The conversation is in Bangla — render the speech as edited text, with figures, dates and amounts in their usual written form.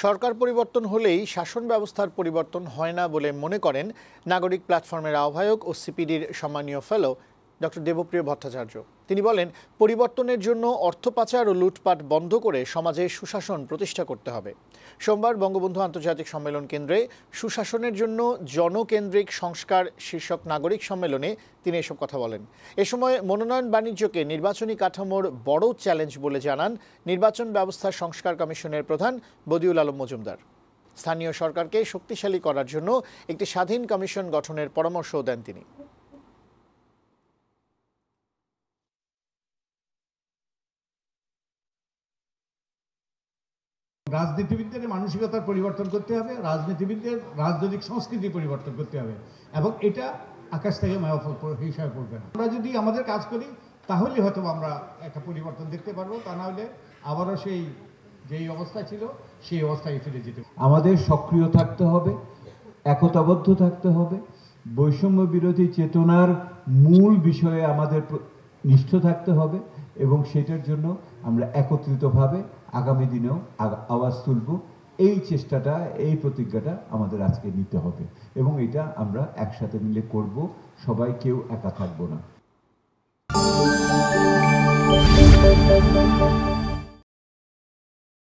সরকার পরিবর্তন হলেই শাসন ব্যবস্থার পরিবর্তন হয় না বলে মনে করেন নাগরিক প্ল্যাটফর্মের আহ্বায়ক ও সিপিডির সম্মানীয় ফেলো ডক্টর দেবপ্রিয় ভট্টাচার্য। তিনি বলেন, পরিবর্তনের জন্য অর্থ পাচার ও লুটপাট বন্ধ করে সমাজে সুশাসন প্রতিষ্ঠা করতে হবে। সোমবার বঙ্গবন্ধু আন্তর্জাতিক সম্মেলন কেন্দ্রে সুশাসনের জন্য জনকেন্দ্রিক সংস্কার শীর্ষক নাগরিক সম্মেলনে তিনি এসব কথা বলেন। এ সময় মনোনয়ন বাণিজ্যকে নির্বাচনী কাঠামোর বড় চ্যালেঞ্জ বলে জানান নির্বাচন ব্যবস্থা সংস্কার কমিশনের প্রধান বদিউল আলম মজুমদার। স্থানীয় সরকারকে শক্তিশালী করার জন্য একটি স্বাধীন কমিশন গঠনের পরামর্শও দেন তিনি। রাজনীতিবিদদের মানসিকতার পরিবর্তন করতে হবে, রাজনীতিবিদদের রাজনৈতিক সংস্কৃতি পরিবর্তন করতে হবে, এবং এটা আকাশ থেকে মায়াফল হিসাবে পড়বে না। আমরা যদি আমাদের কাজ করি তাহলে হয়তো আমরা একটা পরিবর্তন দেখতে পারবো, তা না হলে আবারও সেই যেই অবস্থা ছিল সেই অবস্থায় ফিরে যেতে হবে। আমাদের সক্রিয় থাকতে হবে, একতাবদ্ধ থাকতে হবে, বৈষম্য বিরোধী চেতনার মূল বিষয়ে আমাদের নিষ্ঠ থাকতে হবে, এবং সেটার জন্য আমরা একত্রিতভাবে আগামী দিনেও আওয়াজ তুলব। এই চেষ্টাটা, এই প্রতিজ্ঞাটা আমাদের আজকে নিতে হবে, এবং এটা আমরা একসাথে মিলে করব। সবাই কেউ একা থাকবো না।